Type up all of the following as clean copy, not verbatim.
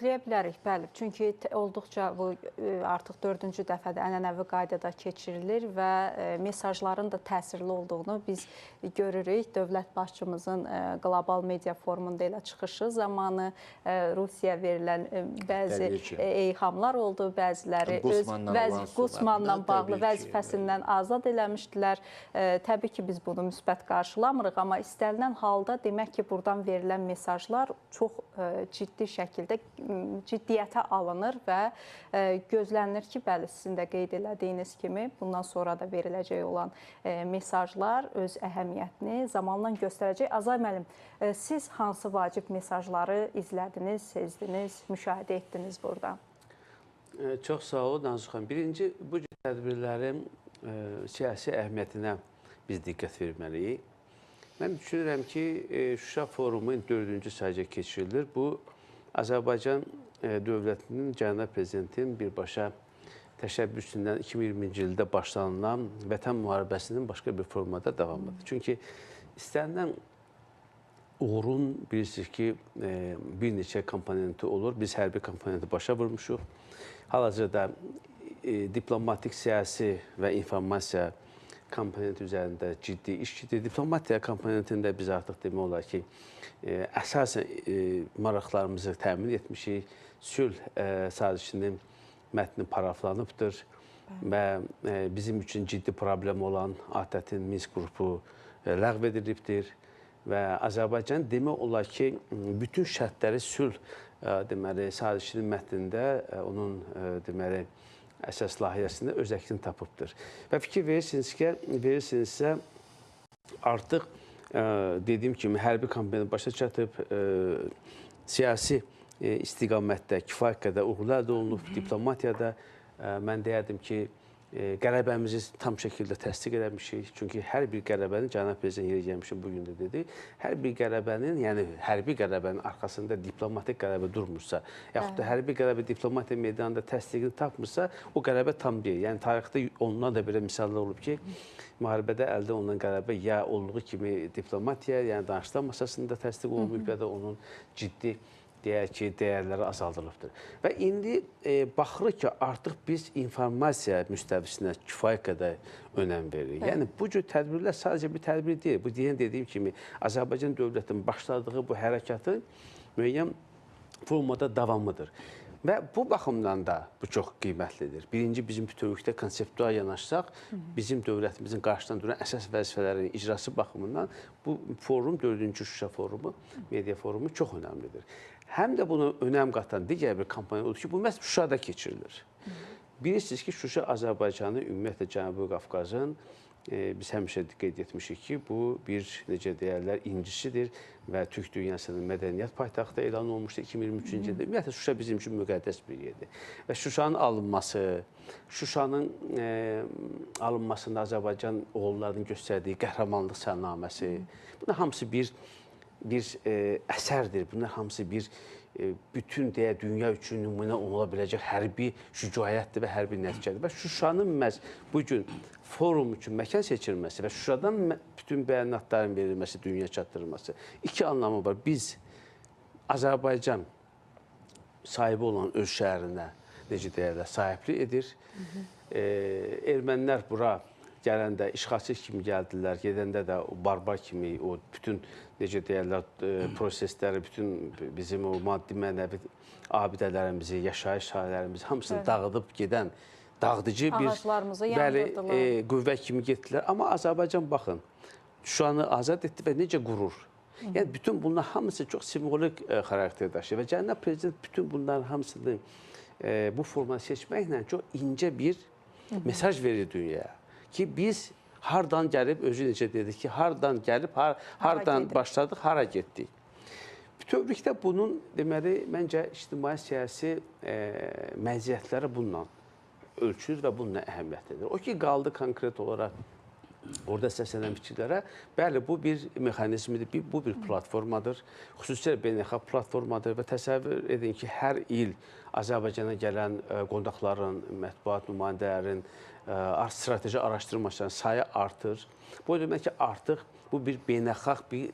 Deyə bilərik, bəli. Çünki olduqca bu artıq 4-cü dəfədə ənənəvi qaydada keçirilir və mesajların da təsirli olduğunu biz görürük. Dövlət başçımızın qlobal media forumunda elə çıxışı zamanı Rusiyaya verilən bəzi eyhamlar oldu. Bəziləri Qusmanla bağlı vəzifəsindən azad eləmişdilər. Təbii ki, biz bunu müsbət qarşılamırıq, amma istənilən halda demək ki, buradan verilən mesajlar çox ciddi şəkildə ciddiyyətə alınır və gözlənilir ki, bəli, sizin də qeyd elədiyiniz kimi bundan sonra da veriləcək olan mesajlar öz əhəmiyyətini zamanla göstərəcək. Azay müəllim, siz hansı vacib mesajları izlədiniz, sezdiniz, müşahidə etdiniz burada? Çox sağ olun, Nazuh xanım. Birinci, bu cür tədbirlərin siyasi əhəmiyyətinə biz diqqət verməliyik. Mən düşünürəm ki, Şuşa forumu 4-cü sayca keçirilir. Bu, Azərbaycan dövlətinin, cənab prezidentin birbaşa təşəbbüsündən 2020-ci ildə başlanılan vətən müharibəsinin başqa bir formada davamıdır. Çünki istənilən uğurun bilirsiniz ki, bir neçə komponenti olur. Biz hərbi komponenti başa vurmuşuq. Hal-hazırda diplomatik, siyasi və informasiya komponenti üzərində ciddi iş gedir. Diplomatiya komponentində biz artıq demək olar ki, əsasən maraqlarımızı təmin etmişik. Sülh sazişinin mətni paraflanıbdır və bizim üçün ciddi problem olan ATƏT-in Minsk qrupu ləğv edilibdir və Azərbaycan demək olar ki, bütün şərtləri sülh deməli sazişinin mətnində onun deməli əsas layihəsində öz əksini tapıbdır. Və fikir verirsinizsə artıq dediyim kimi hərbi kampaniya başa çatıb, siyasi istiqamətdə kifayət qədər uğurlar əldə olunub, diplomatiyada mən deyərdim ki, qələbəmizi tam şəkildə təsdiq eləmişik. Çünki hər bir qələbənin, cənab prezident yeri gəlmişi bugün də dedi, hər bir qələbənin, yəni hərbi qələbənin arxasında diplomatik qələbə durmursa, yaxud da hərbi qələbə diplomatiya meydanında təsdiqini tapmırsa, o qələbə tam deyil. Yəni tarixdə ondan da belə misallar olub ki, müharibədə əldə olunan qələbə ya olduğu kimi diplomatiya, yəni danışıqlar masasında təsdiq olunub ya da onun ciddi deyək ki, dəyərləri azaldılıbdır. Və indi baxırıq ki, artıq biz informasiya müstəvisinə kifayət qədər önəm veririk. Yəni, bu cür tədbirlər sadəcə bir tədbir deyil. Bu dediyim kimi, Azərbaycan dövlətinin başladığı bu hərəkatı müəyyən formada davamıdır. Və bu baxımdan da bu çox qiymətlidir. Birinci, bizim bütövlükdə konseptual yanaşsaq, bizim dövlətimizin qarşıdan duran əsas vəzifələrinin icrası baxımından bu forum, 4-cü Şuşa forumu, media forumu çox önəmlidir. Həm də buna önəm qatan digər bir kampaniya odur ki, bu məhz Şuşada keçirilir. Bilirsiniz ki, Şuşa Azərbaycanı, ümumiyyətlə Cənubi Qafqazın, biz həmişə qeyd etmişik ki, bu bir, necə deyərlər, incisidir və Türk dünyasının mədəniyyət paytaxtı elan olmuşdu 2023-cü ildə. Ümumiyyətlə, Şuşa bizim üçün müqəddəs bir yerdir. Və Şuşanın alınması, Şuşanın alınmasında Azərbaycan oğullarının göstərdiyi qəhrəmanlıq səlnaməsi, bunlar hamısı bir əsərdir. Bunlar hamısı bir bütün dünya üçün nümunə ola biləcək hərbi şücaətdir və hərbi nəticədir. Və Şuşanın məhz bu gün forum üçün məkan seçilməsi və Şuşadan bütün bəyanatların verilməsi, dünya çatdırılması iki anlamı var. Biz Azərbaycan sahibi olan öz şəhərinə, necə deyərlər, sahiblik edir. Ermənilər bura gələndə işğalçı kimi gəldilər, gedəndə də barbar kimi o bütün, necə deyərlər, prosesləri, bütün bizim o maddi mənəvi abidələrimizi, yaşayış sahələrimizi hamısını dağıdıb gedən dağıdıcı bir qüvvə kimi getdilər. Amma Azərbaycan, baxın, Şuşanı azad etdi və necə qurur. Yəni, bütün bunlar hamısı çox simvolik xarakter daşıyır və cənab prezident bütün bunların hamısını bu formanı seçməklə çox incə bir mesaj verir dünyaya. Ki biz hardan gəlib, özü necə dedik ki, hardan gəlib, hardan başladıq, hara getdik. Bütövlükdə bunun, deməli, məncə ictimai-siyasi məziyyətləri bununla ölçülür və bununla əhəmiyyətlidir. O ki, qaldı konkret olaraq orada səslənən fikirlərə, bəli, bu bir mexanizmidir, bu bir platformadır, xüsusilə beynəlxalq platformadır və təsəvvür edin ki, hər il Azərbaycana gələn qonaqların, mətbuat nümayəndələrin, strateji araşdırmaçların sayı artır. Bu demək ki, artıq bu bir beynəlxalq bir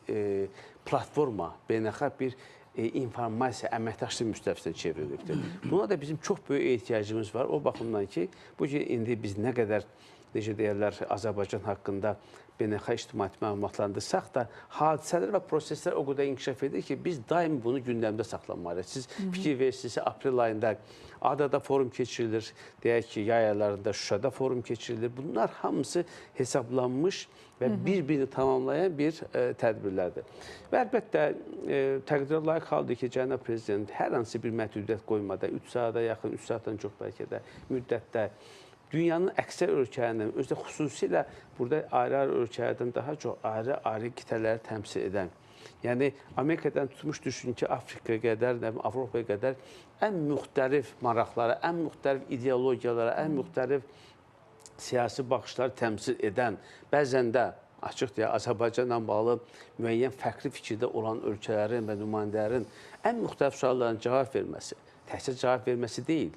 platforma, beynəlxalq bir informasiya, əməkdaşlıq müstəvisinə çevrilibdir. Buna da bizim çox böyük ehtiyacımız var. O baxımdan ki, bu ki, indi biz nə qədər, necə deyərlər, Azərbaycan haqqında beynəlxalq ictimaiyyət məlumatlandırsaq da, hadisələr və proseslər o qədər inkişaf edir ki, biz daim bunu gündəmdə saxlamalıyıq. Siz fikir verirsiniz, aprel ayında Adada forum keçirilir, deyək ki, yay aylarında Şuşada forum keçirilir. Bunlar hamısı hesablanmış və bir-birini tamamlayan bir tədbirlərdir. Və əlbəttə, təqdirə layiq haldır ki, Cənab Prezident hər hansı bir məhdudiyyət qoymadan, 3 saata yaxın, 3 saatdan çox bəlkə də müddətdə dünyanın əksər ölkələrindən, özdə xüsusilə burada ayrı-ayrı ölkələrdən daha çox ayrı-ayrı qitələri təmsil edən, yəni Amerikadan tutmuş düşün ki, Afrikaya qədər, Avropaya qədər ən müxtəlif maraqlara, ən müxtəlif ideologiyalara, ən müxtəlif siyasi baxışları təmsil edən, bəzən də açıq deyə Azərbaycanla bağlı müəyyən fərqli fikirdə olan ölkələrin və nümayəndələrin ən müxtəlif suallarına cavab verməsi, təkcə cavab verməsi deyil,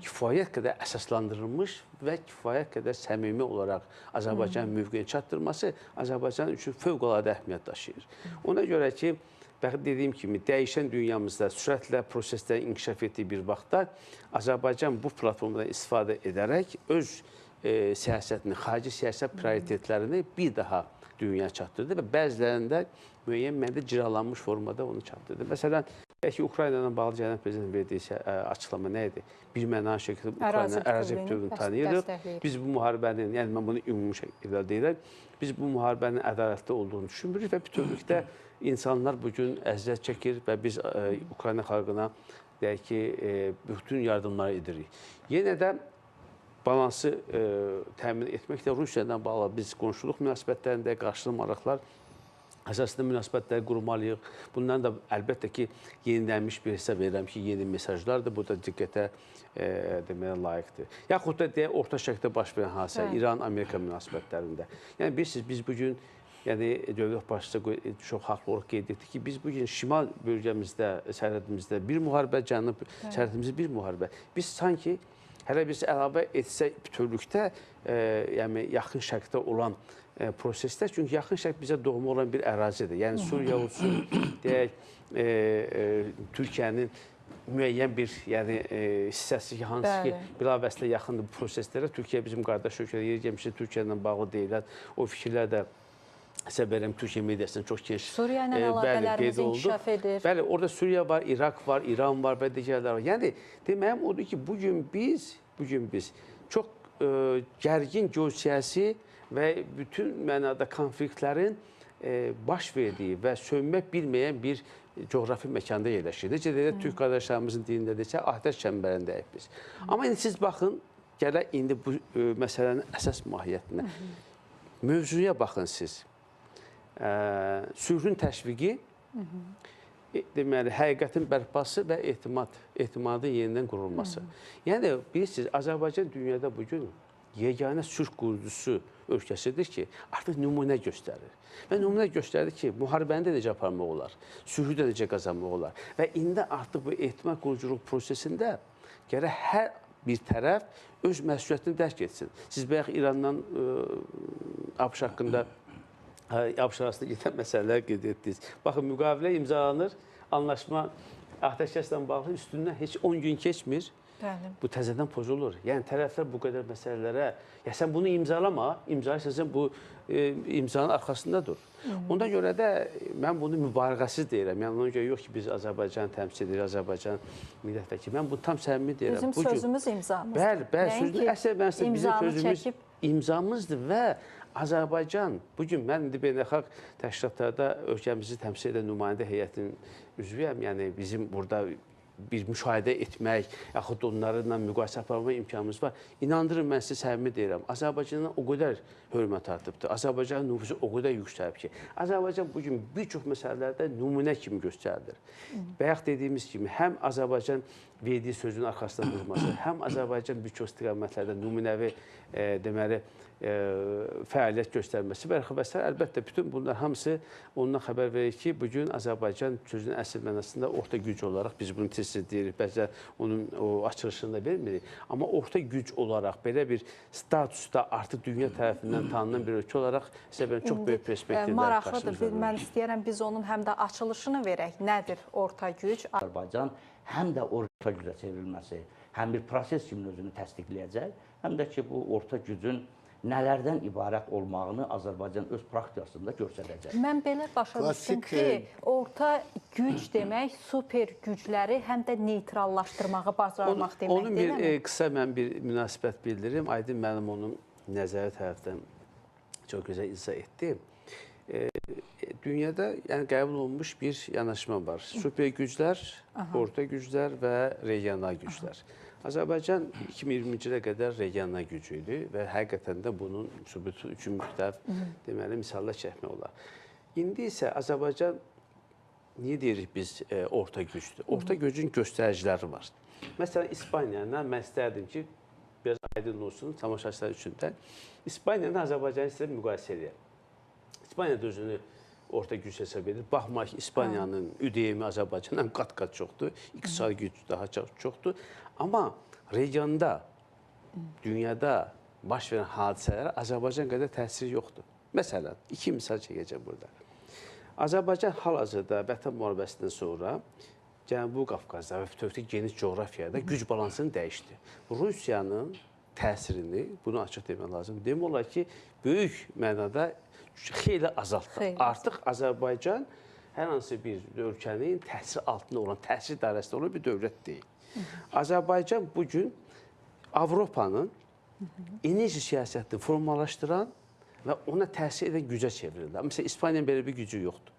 kifayət qədər əsaslandırılmış və kifayət qədər səmimi olaraq Azərbaycan mövqeyə çatdırması Azərbaycan üçün fövqəladə əhəmiyyət daşıyır. Ona görə ki, dediyim kimi, dəyişən dünyamızda sürətlə proseslərin inkişaf etdiyi bir vaxtda Azərbaycan bu platformadan istifadə edərək öz siyasətini, xarici siyasət prioritetlərini bir daha dünyaya çatdırdı və bəzilərində müəyyən mənada ciralanmış formada onu çatdırdı. Məsələn, belki Ukrayna ilə bağlı Cənab Prezidentin verdiyi açıqlama nə idi? Bir mənalı şəkildə Ukrayna ərazi bütövlüyünü tanıyırıq. Biz bu müharibənin, yəni mən bunu ümumi şəkildə deyirəm, biz bu müharibənin ədalətli olduğunu düşünmürük və bütövlükdə insanlar bugün əziyyət çəkir və biz Ukrayna xalqına deyək ki, bütün yardımları edirik. Yenə də balansı təmin etməklə Rusiya ilə bağlı biz qonşuluq münasibətlərində qarşılıqlı maraqlar əsasında münasibətləri qurmalıyıq. Bundan da əlbəttə ki, yenilənmiş bir hesab verirəm ki, yeni mesajlardır. Bu da diqqətə deməyə layiqdir. Yaxud da deyək, orta şərqdə baş verən hadisə, İran-Amerika münasibətlərində. Yəni, bilirsiniz, biz bugün, yəni dövlət başçısı çox haqlı olaraq qeyd etdik ki, biz bugün şimal bölgəmizdə, sərhədimizdə bir müharibə, cənub sərhədimizdə bir müharibə. Biz sanki hələ biz əlavə etsək bütövlükdə, yəni yaxın şərqdə olan proseslər, çünki yaxın şərq bizə doğma olan bir ərazidir. Yəni Suriya olsun, deyək, Türkiyənin müəyyən bir hissəsi, hansı ki, bilavasitə yaxındır bu proseslərə. Türkiyə bizim qardaş ölkədir, yeri gəlmişsə Türkiyə ilə bağlı deyilən o fikirlər də hesab verirəm, Türkiyə mediasının çox geniş Suriya ilə əlaqələrimiz inkişaf edir. Bəli, orada Suriya var, İraq var, İran var və digərlər var. Yəni, deməyim odur ki, bugün biz çox gərgin geosiyasi və bütün mənada konfliktlərin baş verdiyi və sönmək bilməyən bir coğrafi məkanda yerləşir. Necə deyək, Türk qardaşlarımızın dilində desək, atəş çəmbərindəyik biz. Amma indi siz baxın, gələk indi bu məsələnin əsas mahiyyətinə. Mövzuya baxın siz. Sülhün təşviqi, deməli, həqiqətin bərpası və etimadın yenidən qurulması. Yəni, bilirsiniz, Azərbaycan dünyada bugün yeganə sülh qurucusu ölkəsidir ki, artıq nümunə göstərir. Və nümunə göstərir ki, müharibəni də necə aparmaq olar, sülhü də necə qazanmaq olar. Və indi artıq bu etimad quruculuq prosesində gərək hər bir tərəf öz məsuliyyətini dərk etsin. Siz bayaq İrandan ABŞ haqqında, ABŞ arasında gedən məsələlər qeyd etdiniz. Baxın, müqavilə imzalanır, anlaşma atəşkəslə bağlı üstündən heç 10 gün keçmir. Bu təzədən pozulur. Yəni, tərəflər bu qədər məsələlərə, ya sən bunu imzalama, imzalayırsan bu imzanın arxasında dur. Ondan görə də mən bunu mübaliğəsiz deyirəm. Yəni, ona görə yox ki, biz Azərbaycanı təmsil edir, Azərbaycan millət vəkili. Mən bunu tam səmimi deyirəm. Bizim sözümüz imzamızdır. Bəli, sözümüz, əsl mənasında bizim sözümüz imzamızdır və Azərbaycan, bugün mən indi beynəlxalq təşkilatlarda ölkəmizi təmsil edən nümayəndə heyətinin üzvüyəm. Yəni, bizim burada bir müşahidə etmək, yaxud onlarla müqayisə aparma imkanımız var. İnandırın, mən sizə səmimi deyirəm, Azərbaycandan o qədər hörmət artıbdır, Azərbaycanın nüfusu o qədər yüksəlib ki, Azərbaycan bugün bir çox məsələlərdə nümunə kimi göstərilir. Bayaq dediyimiz kimi, həm Azərbaycan verdiyi sözün arxasında durması, həm Azərbaycan bir çox istiqamətlərdə nümunəvi, deməli, fəaliyyət göstərməsi və s. Əlbəttə, bütün bunlar hamısı ondan xəbər verir ki, bugün Azərbaycan sözünün əsl mənasında orta güc olaraq, biz bunu tez-tez deyirik, bəzən onun açılışını da vermirik. Amma orta güc olaraq, belə bir statusda artıq dünya tərəfindən tanınan bir ölkə olaraq sizə çox böyük perspektivlər maraqlıdır. Mən istəyərəm biz onun həm də açılışını verək. Nədir orta güc? Azərbaycan həm də orta gücə çevrilməsi, həm bir proses kimi özünü təsdiqləyəcək, həm də ki, bu orta gücün nələrdən ibarət olmağını Azərbaycan öz praktikasında göstərəcək. Mən belə başa düşdüm ki, orta güc demək, super gücləri həm də neytrallaşdırmağı bacarmaq demək, Onun bir qısa mən bir münasibət bildirim. Aydın mənim onun nəzəri tərəfdən çox gözəl izah etdi. Dünyada qəbul olunmuş bir yanaşma var. Super güclər, orta güclər və regional güclər. Azərbaycan 2020-ci ilə qədər regional gücü idi və həqiqətən də bunun sübutu üçün müxtəlif misallar çəkmək olar. İndi isə Azərbaycan, niyə deyirik biz orta gücdür? Orta gücün göstəriciləri var. Məsələn, İspaniyanla mən istərdim ki, biraz aydın olsun tamaşaçılar üçün də, İspaniyanla Azərbaycanı sizə müqayisə edək. İspaniya da özünü orta güc hesab edir. Baxmayaq, İspaniyanın ÜDM-i Azərbaycandan qat-qat çoxdur, iqtisadi güc daha çoxdur. Amma regionda, dünyada baş verən hadisələrə Azərbaycan qədər təsiri yoxdur. Məsələn, iki misal çəkəcəm burada. Azərbaycan hal-hazırda Vətən müharibəsindən sonra Cənubi Qafqazda və bütövlükdə geniş coğrafiyada güc balansını dəyişdi. Rusiyanın təsirini, bunu açıq demək lazım, demək olar ki, böyük mənada xeyli azaltdı. Artıq Azərbaycan hər hansı bir ölkənin təsir altında olan, təsir dairəsində olan bir dövlət deyil. Azərbaycan bugün Avropanın enerji siyasətini formalaşdıran və ona təsir edən gücə çevrildi. Məsələn, İspaniyanın belə bir gücü yoxdur.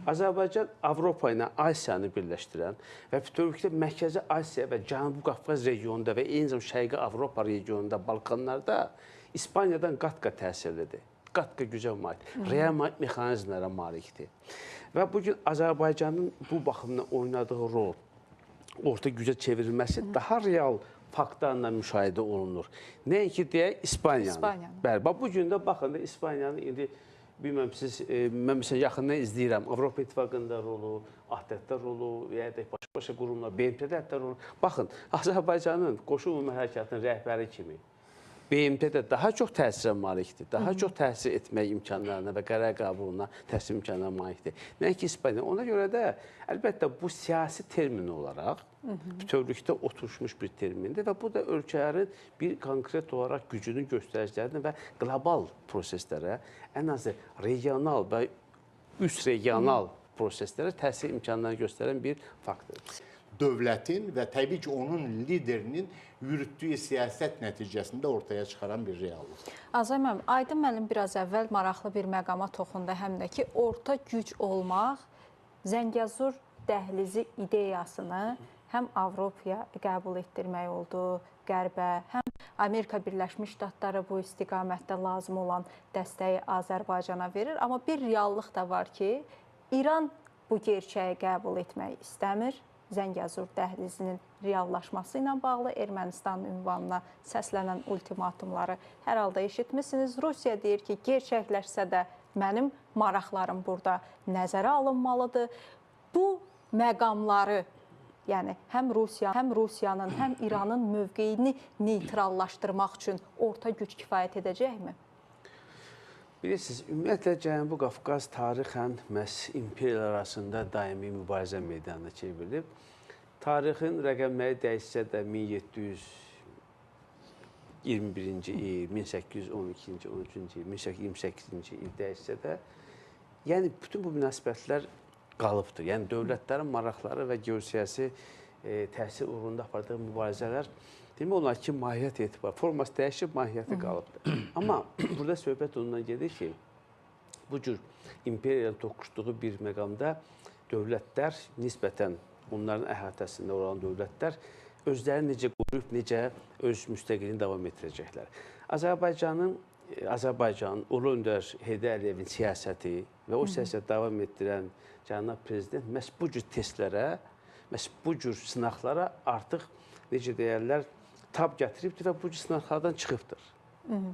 Azərbaycan Avropa ilə Asiyanı birləşdirən və bütövlükdə Mərkəzi Asiya və Cənubi Qafqaz regionunda və eyni zamanda Şərqi Avropa regionunda, Balkanlarda İspaniyadan qat-qat təsirlidir. Qat-qat gücə malikdir. Real mexanizmlərə malikdir. Və bugün Azərbaycanın bu baxımdan oynadığı rol, orta gücə çevrilməsi daha real faktlarla müşahidə olunur. Nəinki deyək, İspaniyanın. Bəli, bu gün də baxın da İspaniyanın indi bilməm siz, mən məsələn yaxından izləyirəm. Avropa İttifaqında rolu, ATƏT-də rolu, ya da başqa qurumlar, BMT-də hətta rolu. Baxın, Azərbaycanın qoşun hərəkatının rəhbəri kimi BMT-də daha çox təsirə malikdir, daha çox təsir etmək imkanlarına və qərar qəbuluna təsir imkanlarına malikdir. Nəinki İspaniya. Ona görə də əlbəttə bu siyasi termin olaraq bütövlükdə oturmuş bir termindir və bu da ölkələrin bir konkret olaraq gücünün göstəricilərini və qlobal proseslərə, ən azı regional və üst regional proseslərə təsir imkanlarını göstərən bir faktordur. Dövlətin və təbii ki, onun liderinin yürütdüyü siyasət nəticəsində ortaya çıxaran bir reallıq. Azay müəllim, Aydın müəllim biraz əvvəl maraqlı bir məqama toxundu, həm də ki, orta güc olmaq Zəngəzur dəhlizi ideyasını həm Avropaya qəbul etdirmək oldu, Qərbə, həm Amerika Birləşmiş Ştatları bu istiqamətdə lazım olan dəstəyi Azərbaycana verir. Amma bir reallıq da var ki, İran bu gerçəyi qəbul etmək istəmir. Zəngəzur dəhlizinin reallaşması ilə bağlı Ermənistanın ünvanına səslənən ultimatumları hər halda eşitmişsiniz. Rusiya deyir ki, gerçəkləşsə də mənim maraqlarım burada nəzərə alınmalıdır. Bu məqamları, yəni həm Rusiyanın, həm İranın mövqeyini neytrallaşdırmaq üçün orta güc kifayət edəcəkmi? Bilirsiniz, ümumiyyətlə Cənubi Qafqaz tarixən məhz imperiyalar arasında daimi mübarizə meydanına çevrilib. Tarixin rəqəmləri dəyişsə də 1721-ci il, 1812-ci, 13-cü il, 1828-ci il dəyişsə də, yəni bütün bu münasibətlər qalıbdır. Yəni dövlətlərin maraqları və geosiyasi təsir uğrunda apardığı mübarizələr demək olar ki, mahiyyət etibar, forması dəyişib, mahiyyəti qalıbdır. Amma burada söhbət ondan gedir ki, bu cür imperiyanın toqquşduğu bir məqamda dövlətlər nisbətən onların əhatəsində olan dövlətlər özlərini necə qoruyub, necə öz müstəqilini davam etdirəcəklər. Azərbaycanın Ulu Öndər Heydər Əliyevin siyasəti və o siyasəti davam etdirən cənab prezident məhz bu cür testlərə, məhz bu cür sınaqlara artıq, necə deyərlər, tab gətiribdir və bu cür sınaqlardan çıxıbdır.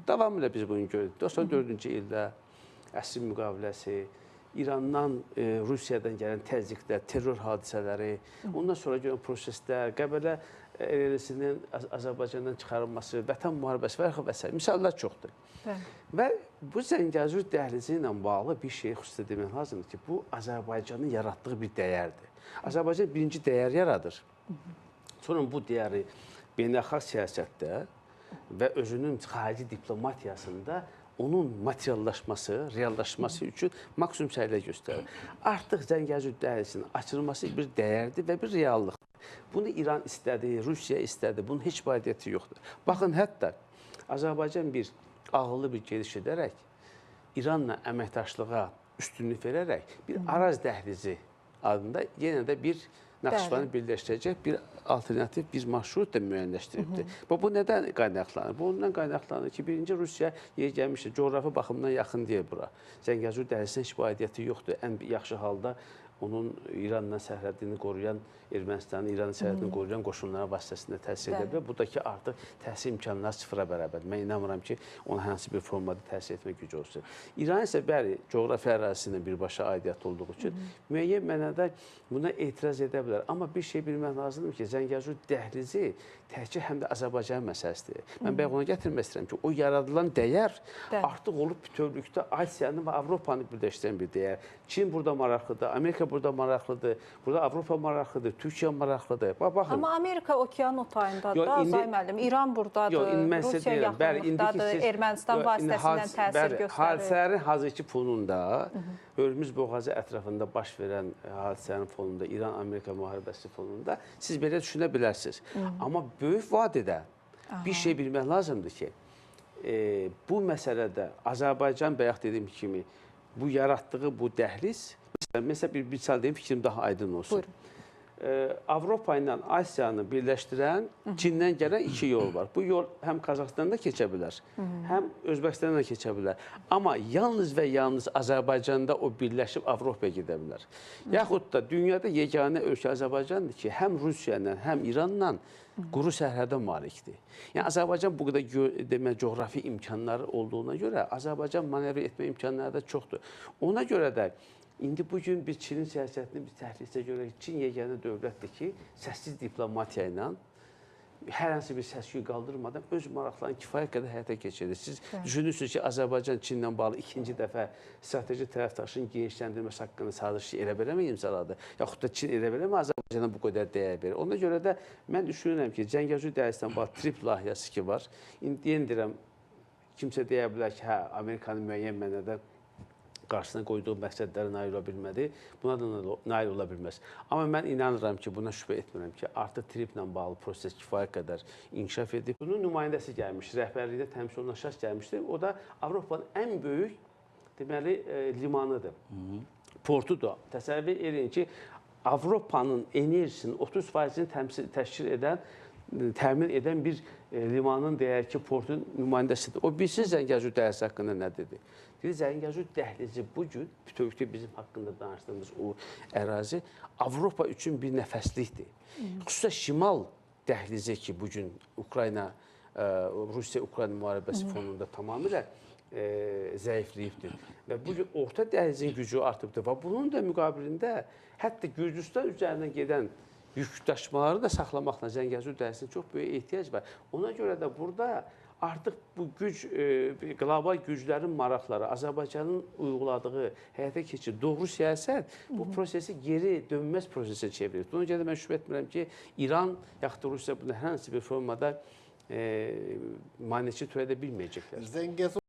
Davamlı biz bunu gördük. 94-cü ildə əsir müqaviləsi, İrandan, Rusiyadan gələn təzyiqlər, terror hadisələri, ondan sonra gələn proseslər, Qəbələ ərazisinin Azərbaycandan çıxarılması, vətən müharibəsi və s. misallar çoxdur. Və bu Zəngəzur dəhlizi ilə bağlı bir şey xüsusilə demək lazımdır ki, bu Azərbaycanın yaratdığı bir dəyərdir. Azərbaycan birinci dəyər yaradır. Sonra bu dəyəri beynəlxalq siyasətdə və özünün xarici diplomatiyasında onun materiallaşması, reallaşması üçün maksimum səylər göstərir. Artıq Zəngəzur dəhlizinin açılması bir dəyərdir və bir reallıqdır. Bunu İran istədi, Rusiya istədi, bunun heç vadiyyəti yoxdur. Baxın, hətta Azərbaycan bir ağıllı bir gediş edərək, İranla əməkdaşlığa üstünlük verərək bir Araz dəhlizi adında yenə də bir Naxçıvanı birləşdirəcək bir alternativ bir marşrut da müəyyənləşdiribdir. Bu nədən qaynaqlanır? Bu ondan qaynaqlanır ki, birinci Rusiya yer gəlmişdir, coğrafi baxımdan yaxın deyil bura. Zəngəzur dəhlizinin heç vadiyyəti yoxdur. Ən yaxşı halda onun İranla sərhədini qoruyan, Ermənistanın İranın sərhədini qoruyan qoşunlara vasitəsində təsir edə bilər. Buradakı artıq təsir imkanları sıfıra bərabərdir. Mən inanmıram ki, ona hansı bir formada təsir etmə gücü olsun. İran isə bəli, coğrafi ərazisinin birbaşa aidiyyat olduğu üçün müəyyən mənada buna etiraz edə bilər. Amma bir şey bilmək lazımdır ki, Zəngəzur dəhlizi təkcə həm də Azərbaycan məsələsidir. Mən bayaq ona gətirmək istəyirəm ki, o yaradılan dəyər artıq olub bütövlükdə Asiyanı və Avropanı birləşdirən bir dəyər. Çin burada maraqlıdır, Amerika burada maraqlıdır, burada Avropa maraqlıdır, Türkiyə maraqlıdır. Baxın. Amma Amerika okean otayındadır, Azay müəllim. İran buradadır, Rusiya yaxınlıqdadır, Ermənistan vasitəsindən təsir göstərir. Hadisələrin hazırki fonunda, Hörmüz boğazı ətrafında baş verən hadisələrin fonunda, İran-Amerika müharibəsi fonunda siz belə düşünə bilərsiniz. Amma böyük vadədə bir şey bilmək lazımdır ki, bu məsələdə Azərbaycan bayaq dediyim kimi bu yaratdığı bu dəhliz, məsələn bir misal deyim, fikrim daha aydın olsun. Buyurun. Avropa ilə Asiyanı birləşdirən Çindən gələn iki yol var. Bu yol həm Qazaxıstanda keçə bilər, həm Özbəkistanda keçə bilər. Amma yalnız və yalnız Azərbaycanda o birləşib Avropaya gedə bilər. Yaxud da dünyada yeganə ölkə Azərbaycandır ki, həm Rusiya ilə, həm İranla quru sərhədə malikdir. Yəni Azərbaycan bu qədər coğrafi imkanları olduğuna görə Azərbaycan manevr etmə imkanları da çoxdur. Ona görə də İndi bugün biz Çinin siyasətini biz təhlilsə görək, Çin yeganə dövlətdir ki, səssiz diplomatiya ilə hər hansı bir səs-küy qaldırmadan öz maraqlarını kifayət qədər həyata keçirir. Siz düşünürsünüz ki, Azərbaycan Çinlə bağlı ikinci dəfə strateji tərəfdaşlığın genişləndirilməsi haqqında sazişi elə beləmi imzaladı? Yaxud da Çin elə beləmi Azərbaycana bu qədər dəyər verir? Ona görə də mən düşünürəm ki, Zəngəzur dəhlizdən bağlı trip layihəsi ki var. İndi yenə deyirəm, kimsə deyə bilər ki, hə, Amerikanın müəyyən mənada qarşısına qoyduğu məqsədlərə nail ola bilmədi, buna da nail ola bilməz. Amma mən inanıram ki, buna şübhə etmirəm ki, artıq triplə bağlı proses kifayət qədər inkişaf edib. Bunun nümayəndəsi gəlmiş, rəhbərlikdə təmsil olunan şəxs gəlmişdir. O da Avropanın ən böyük, deməli, limanıdır, portudur. Təsəvvür edin ki, Avropanın enerjisinin 30%-ni təşkil edən, təmin edən bir limanın deyək ki, portun nümayəndəsidir. O bilsin Zəngəzur dəhlizi haqqında nə dedi? Dedi, Zəngəzur dəhlizi bugün bütövlükdə bizim haqqında danışdığımız o ərazi Avropa üçün bir nəfəslikdir. Xüsusən şimal dəhlizi ki, bugün Ukrayna, Rusiya-Ukrayna müharibəsi fonunda tamamilə zəifləyibdir. Və bugün orta dəhlizin gücü artıbdır və bunun da müqabilində hətta Gürcüstan üzərindən gedən yükdaşmaları da saxlamaqla Zəngəzur dəhlizinin çox böyük ehtiyac var. Ona görə də burada artıq bu güc, qlobal güclərin maraqları, Azərbaycanın uyguladığı, həyata keçirdiyi doğru siyasət bu prosesi geri dönməz prosesə çevirir. Ona görə də mən şübhə etmirəm ki, İran yaxud da Rusiya bunda hər hansı bir formada maneçi törədə bilməyəcəklər.